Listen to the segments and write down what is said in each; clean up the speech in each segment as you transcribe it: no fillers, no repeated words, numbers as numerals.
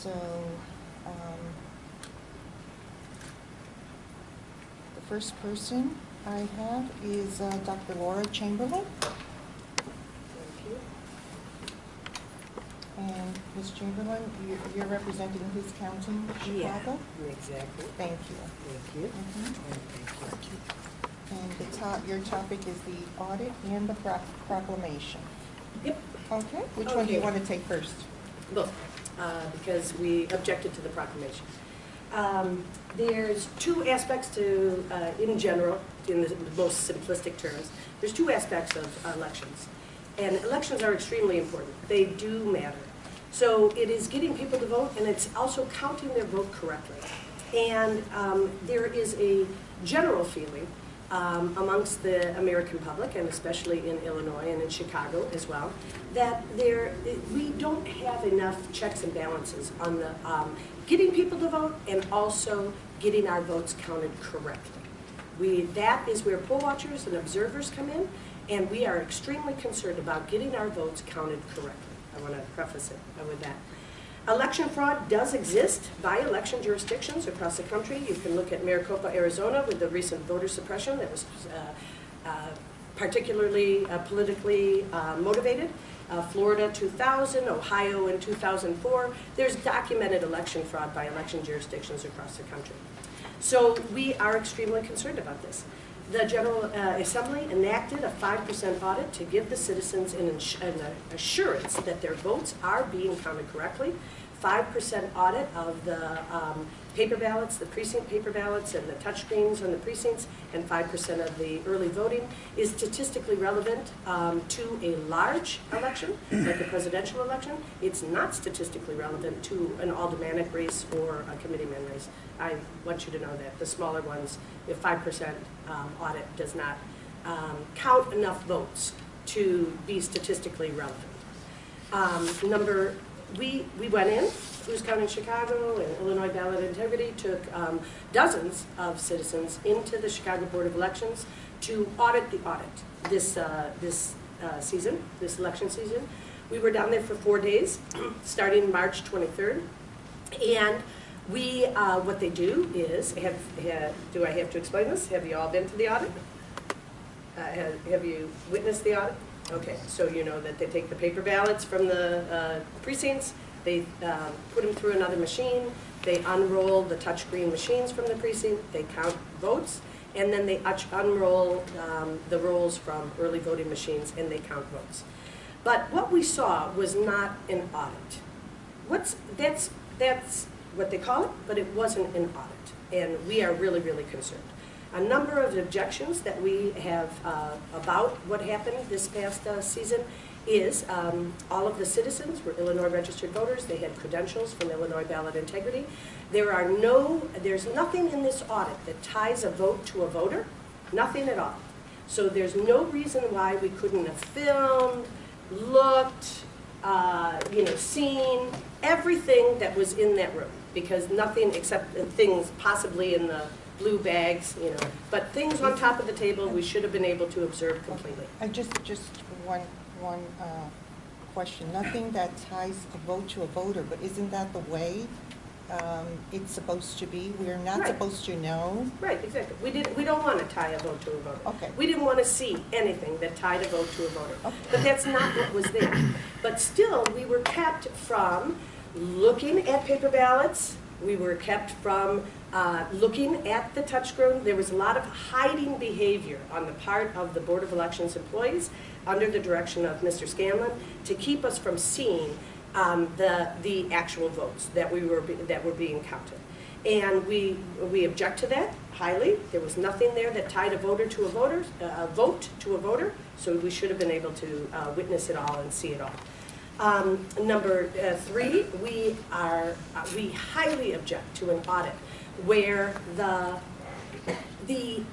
So, the first person I have is Dr. Laura Chamberlain. Thank you. And Ms. Chamberlain, you're representing whose county? Chicago? Yeah, exactly. Thank you. Thank you. Mhm. And thank you. And your topic is the audit and the proclamation. Yep. Okay, which one do you Okay. want to take first? Both, because we objected to the proclamation. There's two aspects to, in general, in the most simplistic terms, there's two aspects of elections. And elections are extremely important. They do matter. So it is getting people to vote, and it's also counting their vote correctly. And there is a general feeling amongst the American public, and especially in Illinois and in Chicago as well, that we don't have enough checks and balances on the getting people to vote and also getting our votes counted correctly. That is where poll watchers and observers come in, and we are extremely concerned about getting our votes counted correctly. I want to preface it with that. Election fraud does exist by election jurisdictions across the country. You can look at Maricopa, Arizona, with the recent voter suppression that was particularly politically motivated. Florida 2000, Ohio in 2004. There's documented election fraud by election jurisdictions across the country. So we are extremely concerned about this. The General Assembly enacted a 5% audit to give the citizens an assurance that their votes are being counted correctly. 5% audit of the paper ballots, the precinct paper ballots, and the touchscreens on the precincts, and 5% of the early voting is statistically relevant to a large election, like a presidential election. It's not statistically relevant to an aldermanic race or a committeeman race. I want you to know that. The smaller ones, the 5% audit does not count enough votes to be statistically relevant. We went in, Who's Counting Chicago and Illinois Ballot Integrity took dozens of citizens into the Chicago Board of Elections to audit the audit this election season. We were down there for 4 days, starting March 23rd. And what they do is, do I have to explain this? Have you all been to the audit? Have you witnessed the audit? Okay, so you know that they take the paper ballots from the precincts, they put them through another machine, they unroll the touchscreen machines from the precinct, they count votes, and then they unroll the rolls from early voting machines and they count votes. But what we saw was not an audit. That's what they call it, but it wasn't an audit, and we are really, really concerned. A number of objections that we have about what happened this past season is all of the citizens were Illinois registered voters. They had credentials from Illinois Ballot Integrity. There's nothing in this audit that ties a vote to a voter, nothing at all. So there's no reason why we couldn't have filmed, looked, seen everything that was in that room, because nothing except things possibly in the blue bags, but things on top of the table we should have been able to observe completely. Just one question. Nothing that ties a vote to a voter, but isn't that the way it's supposed to be? We're not supposed to know. Right, exactly. We don't want to tie a vote to a voter. Okay. We didn't want to see anything that tied a vote to a voter. Okay. But that's not what was there. But still, we were kept from looking at paper ballots. We were kept from looking at the touchscreen. There was a lot of hiding behavior on the part of the Board of Elections employees under the direction of Mr. Scanlon to keep us from seeing the actual votes that were being counted. And we object to that highly. There was nothing there that tied a voter to a voter, a vote to a voter, so we should have been able to witness it all and see it all. Number 3, we highly object to an audit where the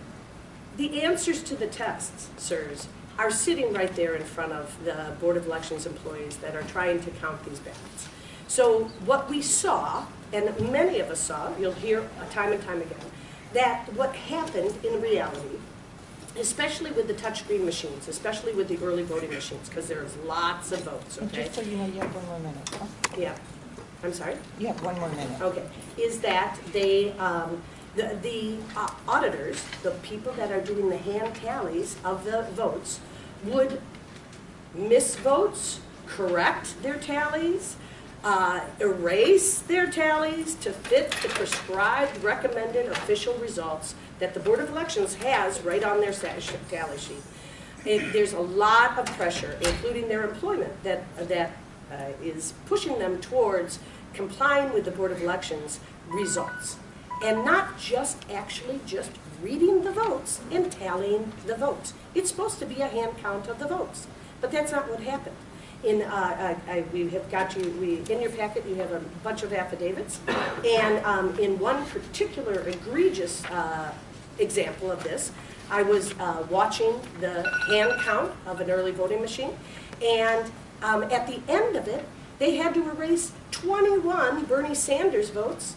answers to the tests, sirs, are sitting right there in front of the Board of Elections employees that are trying to count these ballots. So what we saw, and many of us saw, you'll hear time and time again, that what happened in reality, especially with the touchscreen machines, especially with the early voting machines, because there's lots of votes, okay? And just so you know, you have 1 more minute. Okay. Yeah. I'm sorry? You have 1 more minute. Okay, is that they, the auditors, the people that are doing the hand tallies of the votes, would miss votes, correct their tallies, erase their tallies to fit the prescribed recommended official results that the Board of Elections has right on their tally sheet. There's a lot of pressure, including their employment, that is pushing them towards complying with the Board of Elections results. And not just actually just reading the votes and tallying the votes. It's supposed to be a hand count of the votes, but that's not what happened. We have got you, in your packet you have a bunch of affidavits, and in one particular egregious example of this, I was watching the hand count of an early voting machine, and at the end of it, they had to erase 21 Bernie Sanders votes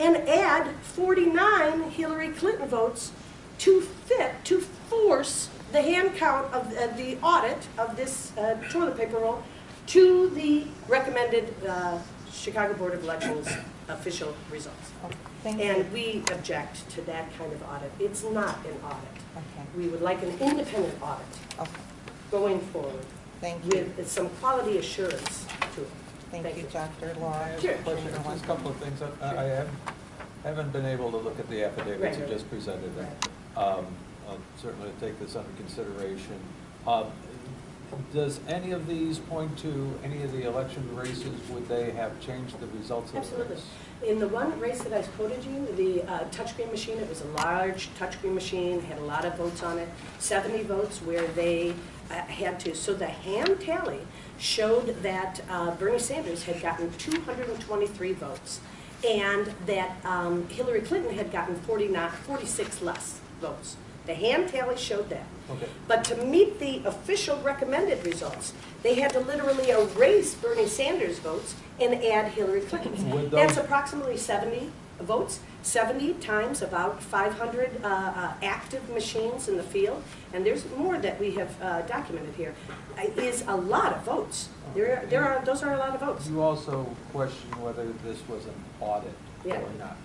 and add 49 Hillary Clinton votes to force the hand count of the audit of this toilet paper roll to the recommended Chicago Board of Elections official results. Okay, thank you. And we object to that kind of audit. It's not an audit. Okay, We would like an independent audit okay, going forward thank you. with some quality assurance to it. Thank you, Dr. Laura. Sure. Question, just a couple of things. I haven't been able to look at the affidavits you Right. just presented. Right. I'll certainly take this under consideration. Does any of these point to any of the election races? Would they have changed the results of the Absolutely. race? In the one race that I quoted you, the touchscreen machine, it was a large touchscreen machine, had a lot of votes on it, 70 votes where they had to. So the hand tally showed that Bernie Sanders had gotten 223 votes and that Hillary Clinton had gotten 46 less votes. The hand tally showed that. Okay. But to meet the official recommended results, they had to literally erase Bernie Sanders' votes and add Hillary Clinton's. Would That's those- approximately 70 votes, 70 times about 500 active machines in the field, and there's more that we have documented here, is a lot of votes. Those are a lot of votes. You also question whether this was an audit Yeah. or not.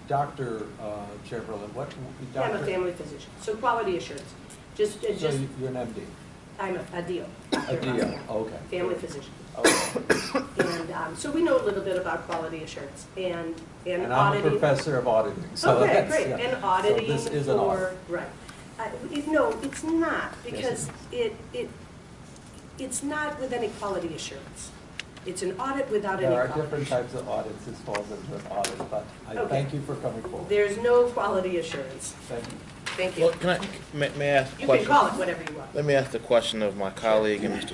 Dr. Chamberlain, what? I'm a Doctor? family physician, so quality assurance. So Just you're an MD? I'm a DO. A DO, okay. Family physician. Okay. And so we know a little bit about quality assurance and And I'm a auditing. professor of auditing, so Okay, that's, great, yeah. and auditing So this is an audit. right. No, it's not, because Yes, it's not with any quality assurance. It's an audit without any There are quality different assurance. types of audits, this falls into an audit, but I Okay. thank you for coming forward. There's no quality assurance. Thank you. Thank Well, you. can I, may I ask a You can question? call it whatever you want. Let me ask the question of my colleague and Mr.